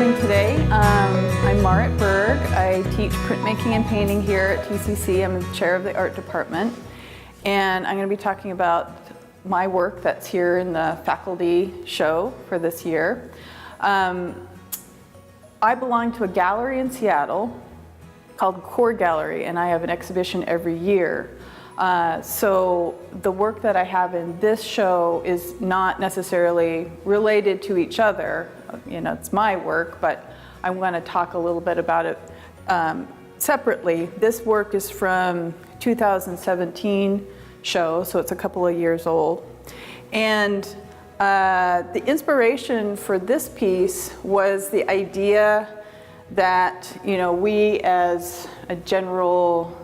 morning today. I'm Marit Berg. I teach printmaking and painting here at TCC. I'm the chair of the art department. And I'm going to be talking about my work that's here in the faculty show for this year. I belong to a gallery in Seattle called Core Gallery, and I have an exhibition every year. So the work that I have in this show is not necessarily related to each other. You know, it's my work, but I want to talk a little bit about it separately. This work is from 2017 show, so it's a couple of years old. And the inspiration for this piece was the idea that, you know, we as a general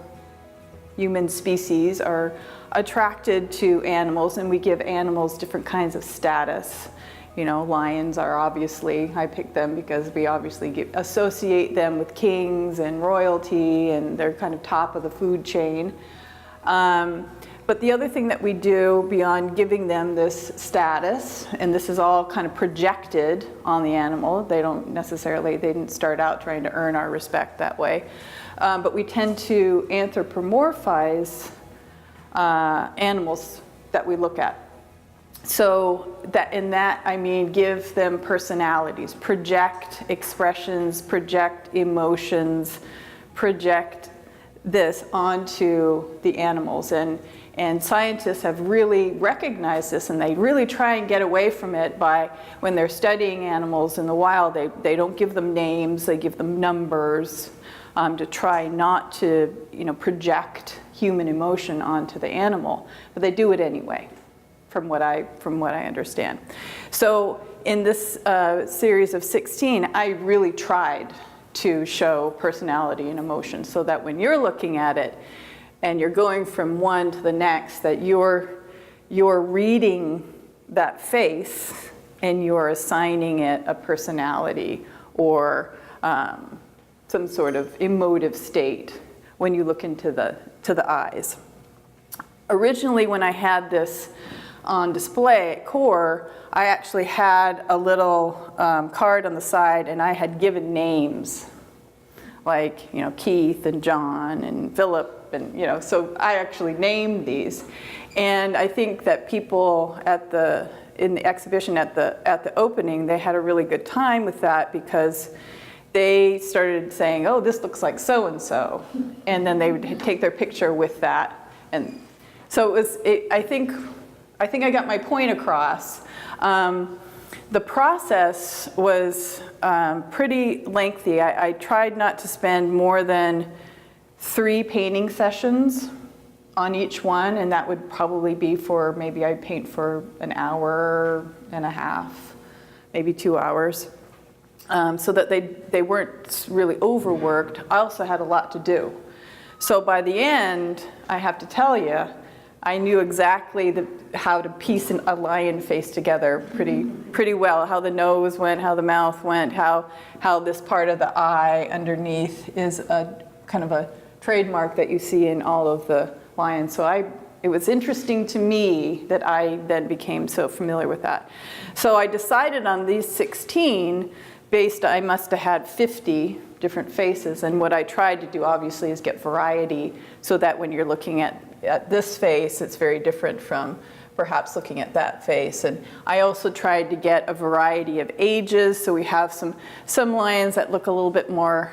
human species are attracted to animals, and we give animals different kinds of status. You know, lions are obviously, I picked them because we obviously associate them with kings and royalty, and they're kind of top of the food chain. But the other thing that we do beyond giving them this status, and this is all kind of projected on the animal, they didn't start out trying to earn our respect that way, but we tend to anthropomorphize animals that we look at. So in that I mean give them personalities, project expressions, project emotions, project this onto the animals. And scientists have really recognized this, and they really try and get away from it by, when they're studying animals in the wild, they don't give them names, they give them numbers to try not to, you know, project human emotion onto the animal. But they do it anyway, from what I understand. So in this series of 16, I really tried to show personality and emotion so that when you're looking at it and you're going from one to the next, that you're reading that face and you're assigning it a personality or some sort of emotive state when you look into the eyes. Originally, when I had this on display at Core, I actually had a little card on the side, and I had given names, like, you know, Keith and John and Philip, and, you know, so I actually named these. And I think that people in the exhibition at the opening, they had a really good time with that, because they started saying, oh, this looks like so and so, and then they would take their picture with that. And so I think I got my point across. The process was pretty lengthy. I tried not to spend more than 3 painting sessions on each one, and that would probably be for, maybe I'd paint for an hour and a half, maybe 2 hours, so that they weren't really overworked. I also had a lot to do. So by the end, I have to tell you, I knew exactly how to piece a lion face together pretty well, how the nose went, how the mouth went, how this part of the eye underneath is a kind of a trademark that you see in all of the lions. So it was interesting to me that I then became so familiar with that. So I decided on these 16 I must have had 50 different faces, and what I tried to do obviously is get variety so that when you're looking at this face, it's very different from perhaps looking at that face. And I also tried to get a variety of ages, so we have some lions that look a little bit more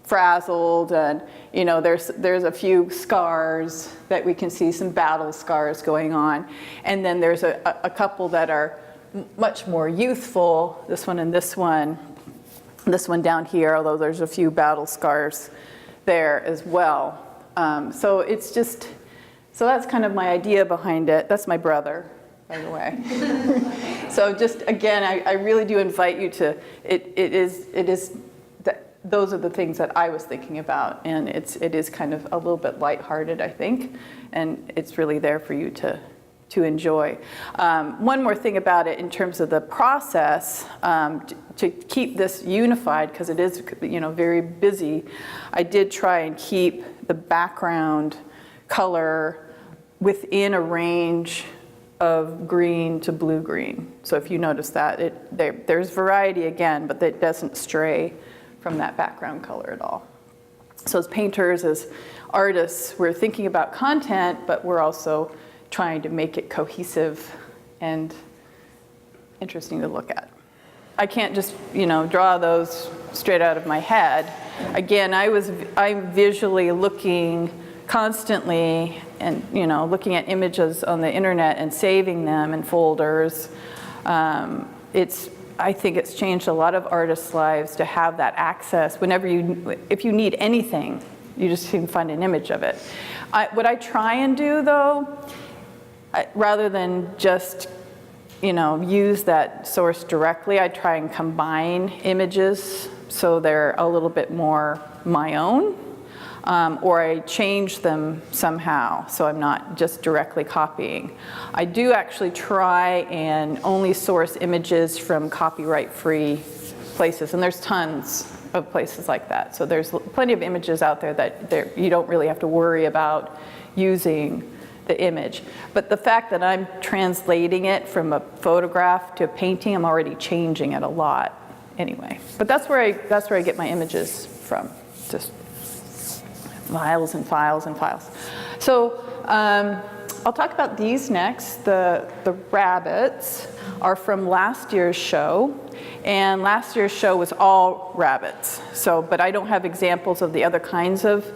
frazzled, and, you know, there's a few scars that we can see, some battle scars going on, and then there's a couple that are much more youthful, this one and this one down here, although there's a few battle scars there as well. So it's just, so that's kind of my idea behind it. That's my brother, by the way. So just, again, I really do invite you to, it is those are the things that I was thinking about, and it is kind of a little bit lighthearted, I think, and it's really there for you to enjoy. One more thing about it in terms of the process, to keep this unified, because it is, you know, very busy, I did try and keep the background color within a range of green to blue-green. So if you notice that, there's variety again, but it doesn't stray from that background color at all. So as painters, as artists, we're thinking about content, but we're also trying to make it cohesive and interesting to look at. I can't just, draw those straight out of my head. Again, I'm visually looking constantly and, looking at images on the internet and saving them in folders. I think it's changed a lot of artists' lives to have that access. If you need anything, you just can find an image of it. What I try and do, though, rather than just, use that source directly, I try and combine images so they're a little bit more my own, or I change them somehow so I'm not just directly copying. I do actually try and only source images from copyright-free places, and there's tons of places like that. So there's plenty of images out there that you don't really have to worry about using the image. But the fact that I'm translating it from a photograph to a painting, I'm already changing it a lot anyway. But that's where I get my images from, just files and files and files. So I'll talk about these next. The rabbits are from last year's show, and last year's show was all rabbits. But I don't have examples of the other kinds of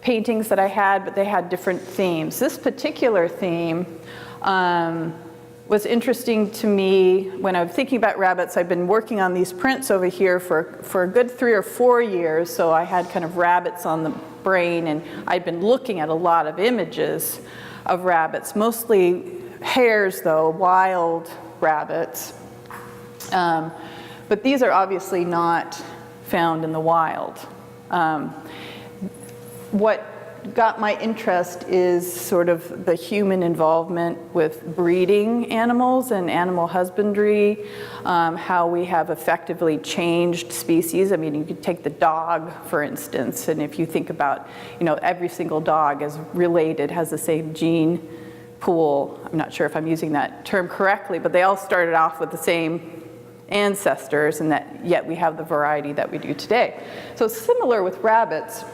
paintings that I had, but they had different themes. This particular theme was interesting to me when I was thinking about rabbits. I've been working on these prints over here for a good 3 or 4 years, so I had kind of rabbits on the brain, and I'd been looking at a lot of images of rabbits, mostly hares though, wild rabbits. But these are obviously not found in the wild. What got my interest is sort of the human involvement with breeding animals and animal husbandry, how we have effectively changed species. I mean, you could take the dog, for instance, and if you think about, every single dog is related, has the same gene pool. I'm not sure if I'm using that term correctly, but they all started off with the same ancestors, and yet we have the variety that we do today. So similar with rabbits,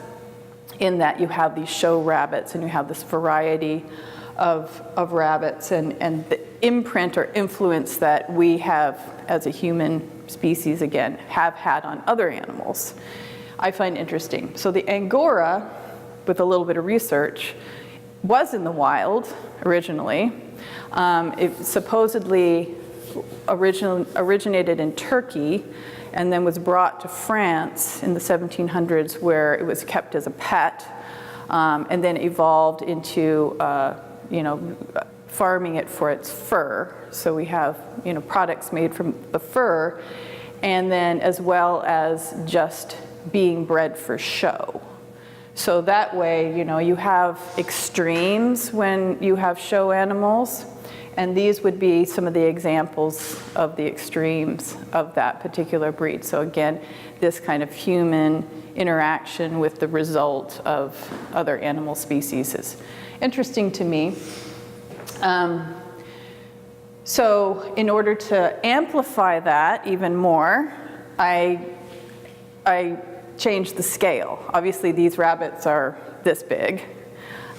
in that you have these show rabbits and you have this variety of rabbits and the imprint or influence that we have as a human species, again, have had on other animals, I find interesting. So the Angora, with a little bit of research, was in the wild originally. It supposedly originated in Turkey, and then was brought to France in the 1700s, where it was kept as a pet, and then evolved into, farming it for its fur. So we have, products made from the fur, and then as well as just being bred for show. So that way, you have extremes when you have show animals, and these would be some of the examples of the extremes of that particular breed. So again, this kind of human interaction with the result of other animal species is interesting to me. So in order to amplify that even more, I changed the scale. Obviously, these rabbits are this big.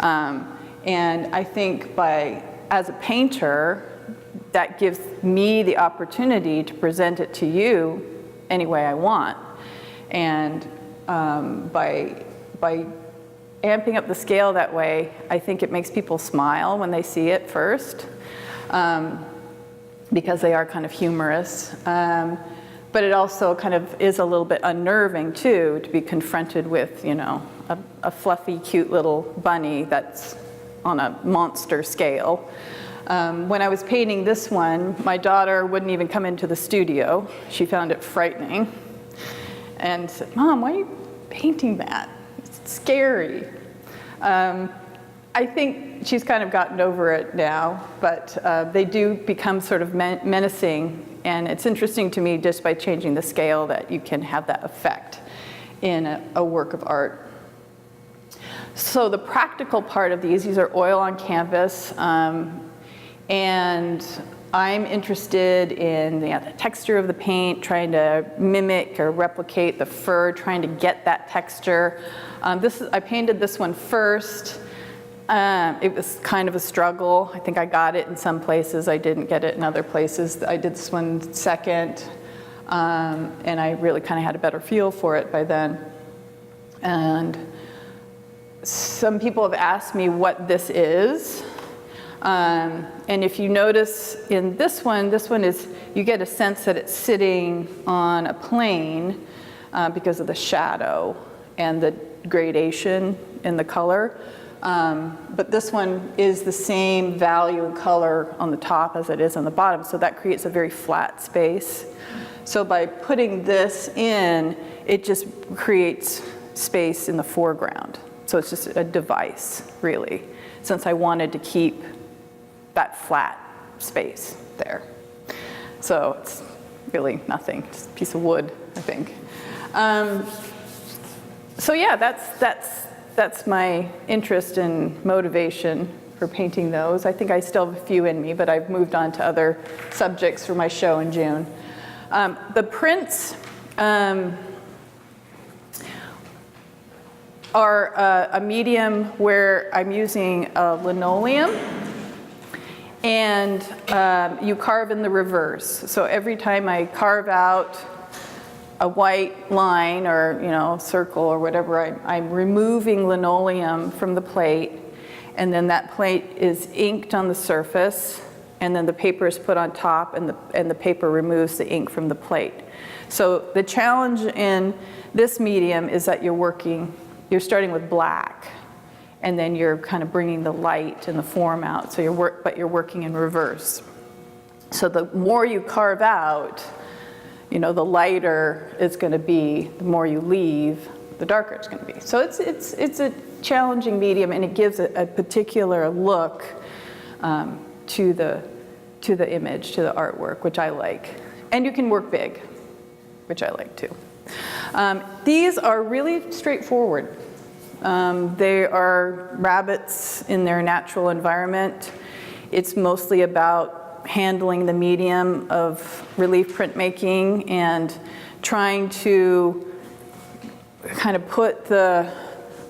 And I think as a painter, that gives me the opportunity to present it to you any way I want. And by amping up the scale that way, I think it makes people smile when they see it first, because they are kind of humorous. But it also kind of is a little bit unnerving too, to be confronted with, a fluffy, cute little bunny that's on a monster scale. When I was painting this one, my daughter wouldn't even come into the studio. She found it frightening and said, "Mom, why are you painting that? It's scary." I think she's kind of gotten over it now, but they do become sort of menacing, and it's interesting to me just by changing the scale that you can have that effect in a work of art. So the practical part of these are oil on canvas, and I'm interested in the texture of the paint, trying to mimic or replicate the fur, trying to get that texture. I painted this one first. It was kind of a struggle. I think I got it in some places. I didn't get it in other places. I did this one second, and I really kind of had a better feel for it by then. And some people have asked me what this is. And if you notice in this one is, you get a sense that it's sitting on a plane because of the shadow and the gradation in the color. But this one is the same value and color on the top as it is on the bottom, so that creates a very flat space. So by putting this in, it just creates space in the foreground. So it's just a device, really, since I wanted to keep that flat space there. So it's really nothing, just a piece of wood, I think. So yeah, that's my interest and motivation for painting those. I think I still have a few in me, but I've moved on to other subjects for my show in June. The prints are a medium where I'm using linoleum, and you carve in the reverse. So every time I carve out a white line or circle or whatever, I'm removing linoleum from the plate, and then that plate is inked on the surface, and then the paper is put on top, and the paper removes the ink from the plate. So the challenge in this medium is that you're starting with black, and then you're kind of bringing the light and the form out. So but you're working in reverse. So the more you carve out, the lighter it's going to be. The more you leave, the darker it's going to be. So it's a challenging medium, and it gives a particular look to the image, to the artwork, which I like. And you can work big, which I like too. These are really straightforward. They are rabbits in their natural environment. It's mostly about handling the medium of relief printmaking and trying to kind of put the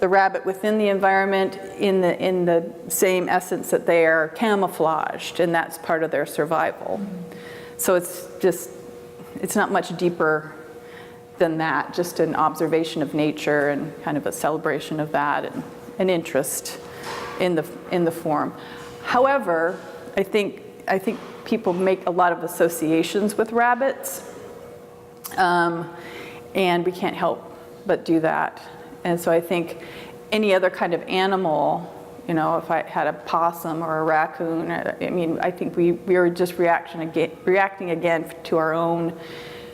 rabbit within the environment in the same essence that they are camouflaged, and that's part of their survival. So it's not much deeper than that, just an observation of nature and kind of a celebration of that and an interest in the form. However, I think people make a lot of associations with rabbits, and we can't help but do that. And so I think any other kind of animal, if I had a possum or a raccoon, I think we were just reacting again to our own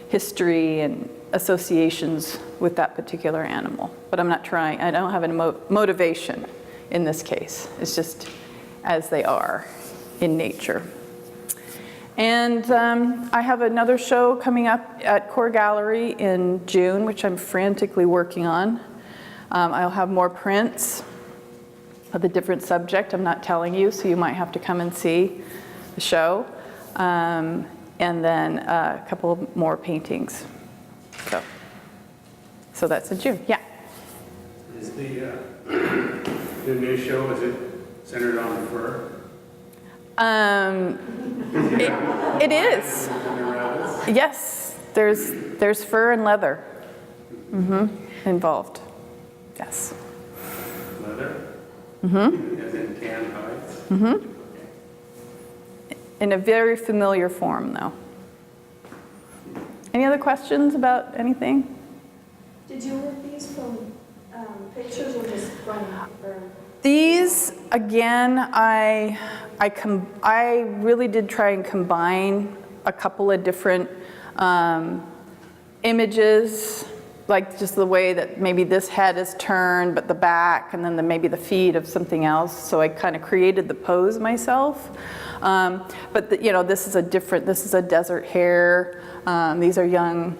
history and associations with that particular animal. But I'm not trying, I don't have any motivation in this case. It's just as they are in nature. And I have another show coming up at Core Gallery in June, which I'm frantically working on. I'll have more prints of a different subject. I'm not telling you, so you might have to come and see the show. And then a couple more paintings. So that's in June. Yeah. Is the new show, is it centered on fur? It is. Yes, there's fur and leather involved. Yes. Leather? As in tan hides? In a very familiar form, though. Any other questions about anything? Did you work these from pictures or just from? These, again, I really did try and combine a couple of different images, like just the way that maybe this head is turned, but the back, and then maybe the feet of something else. So I kind of created the pose myself. But this is a desert hare. These are young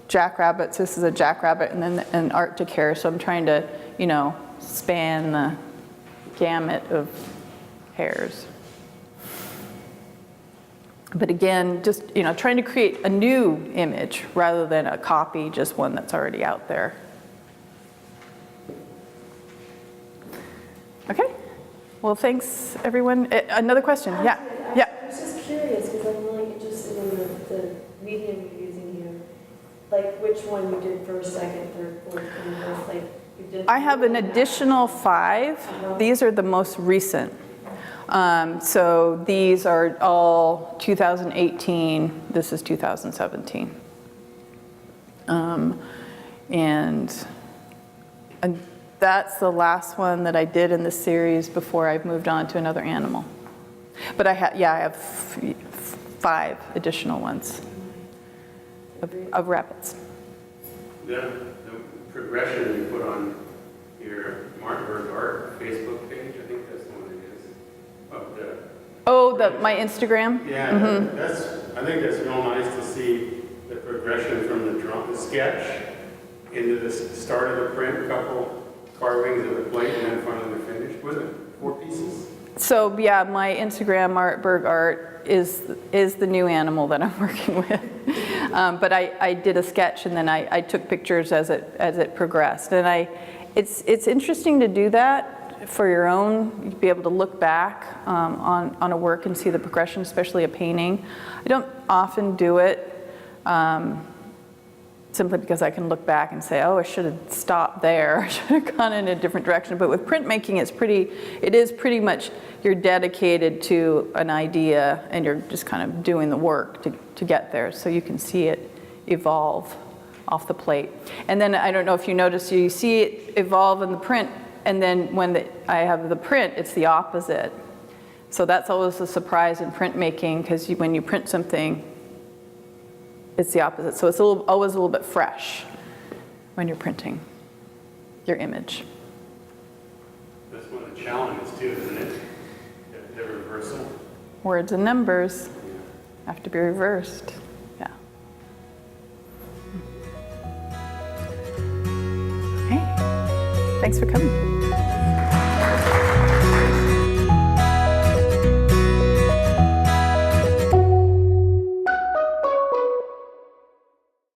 jackrabbits. This is a jackrabbit, and then an Arctic hare. So I'm trying to, span the gamut of hairs. But again, just, trying to create a new image rather than a copy, just one that's already out there. Okay, well, thanks, everyone. Another question? Yeah. I was just curious, because I'm really interested in the medium you're using here. Like, which one you did first, second, third, fourth, and first, like, you did. I have an additional 5. These are the most recent. So these are all 2018. This is 2017. And that's the last one that I did in the series before I've moved on to another animal. But I have 5 additional ones of rabbits. The progression you put on your Marit Berg art Facebook page, I think that's the one it is. My Instagram? Yeah, I think that's real nice to see the progression from the sketch into the start of the print, couple carvings of the plate, and then finally the finish. Was it 4 pieces? So yeah, my Instagram, Marit Berg art, is the new animal that I'm working with. But I did a sketch, and then I took pictures as it progressed. And it's interesting to do that for your own, you'd be able to look back on a work and see the progression, especially a painting. I don't often do it simply because I can look back and say, oh, I should have stopped there. I should have gone in a different direction. But with printmaking, it is pretty much you're dedicated to an idea and you're just kind of doing the work to get there. So you can see it evolve off the plate. And then I don't know if you notice, you see it evolve in the print, and then when I have the print, it's the opposite. So that's always a surprise in printmaking, because when you print something, it's the opposite. So it's always a little bit fresh when you're printing your image. That's one of the challenges too, isn't it? The reversal. Words and numbers have to be reversed. Yeah. Okay. Thanks for coming.